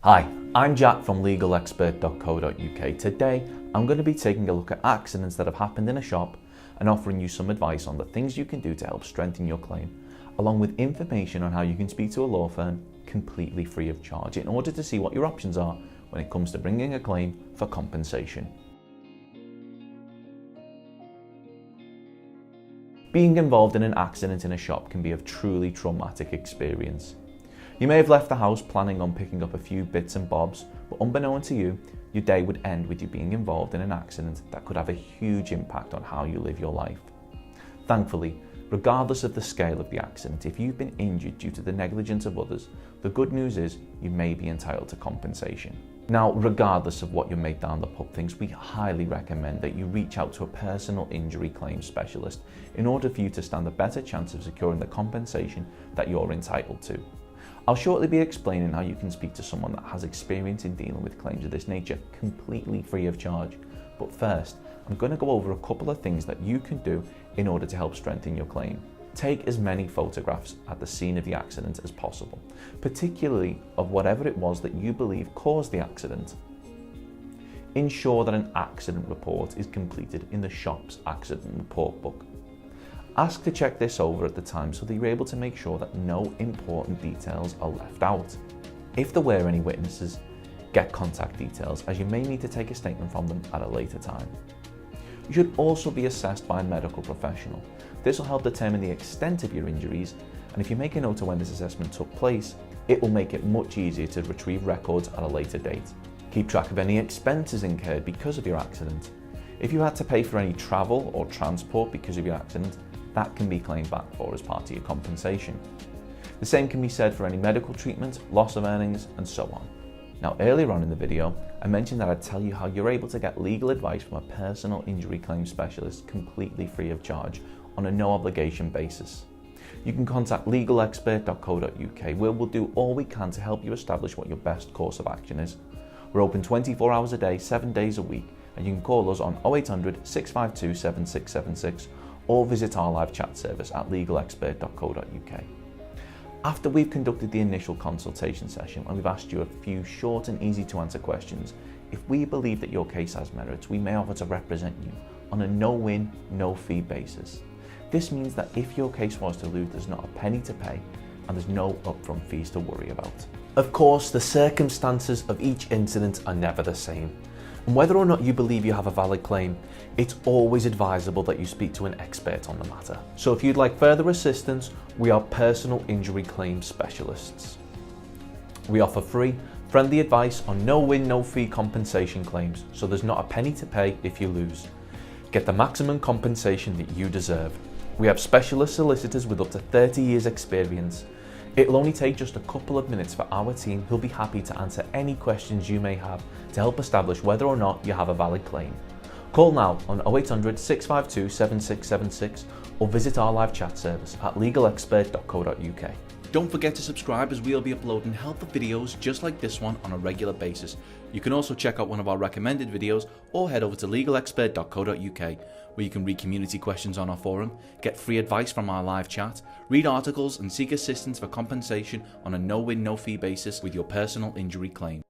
Hi, I'm Jack from legalexpert.co.uk. Today, I'm going to be taking a look at accidents that have happened in a shop and offering you some advice on the things you can do to help strengthen your claim, along with information on how you can speak to a law firm completely free of charge in order to see what your options are when it comes to bringing a claim for compensation. Being involved in an accident in a shop can be a truly traumatic experience. You may have left the house planning on picking up a few bits and bobs, but unbeknown to you, your day would end with you being involved in an accident that could have a huge impact on how you live your life. Thankfully, regardless of the scale of the accident, if you've been injured due to the negligence of others, the good news is you may be entitled to compensation. Now, regardless of what your mate down the pub thinks, we highly recommend that you reach out to a personal injury claims specialist in order for you to stand a better chance of securing the compensation that you're entitled to. I'll shortly be explaining how you can speak to someone that has experience in dealing with claims of this nature completely free of charge. But first, I'm going to go over a couple of things that you can do in order to help strengthen your claim. Take as many photographs at the scene of the accident as possible, particularly of whatever it was that you believe caused the accident. Ensure that an accident report is completed in the shop's accident report book. Ask to check this over at the time so that you're able to make sure that no important details are left out. If there were any witnesses, get contact details, as you may need to take a statement from them at a later time. You should also be assessed by a medical professional. This will help determine the extent of your injuries, and if you make a note of when this assessment took place, it will make it much easier to retrieve records at a later date. Keep track of any expenses incurred because of your accident. If you had to pay for any travel or transport because of your accident, that can be claimed back for as part of your compensation. The same can be said for any medical treatment, loss of earnings, and so on. Now, earlier on in the video, I mentioned that I'd tell you how you're able to get legal advice from a personal injury claim specialist completely free of charge on a no obligation basis. You can contact legalexpert.co.uk, where we'll do all we can to help you establish what your best course of action is. We're open 24 hours a day, 7 days a week, and you can call us on 0800 652 7676 or visit our live chat service at legalexpert.co.uk. After we've conducted the initial consultation session and we've asked you a few short and easy to answer questions, if we believe that your case has merits, we may offer to represent you on a no-win, no-fee basis. This means that if your case was to lose, there's not a penny to pay and there's no upfront fees to worry about. Of course, the circumstances of each incident are never the same. And whether or not you believe you have a valid claim, it's always advisable that you speak to an expert on the matter. So if you'd like further assistance, we are personal injury claims specialists. We offer free, friendly advice on no-win, no-fee compensation claims, so there's not a penny to pay if you lose. Get the maximum compensation that you deserve. We have specialist solicitors with up to 30 years experience. It'll only take just a couple of minutes for our team who'll be happy to answer any questions you may have to help establish whether or not you have a valid claim. Call now on 0800 652 7676 or visit our live chat service at legalexpert.co.uk. Don't forget to subscribe, as we'll be uploading helpful videos just like this one on a regular basis. You can also check out one of our recommended videos or head over to legalexpert.co.uk, where you can read community questions on our forum, get free advice from our live chat, read articles and seek assistance for compensation on a no-win, no-fee basis with your personal injury claim.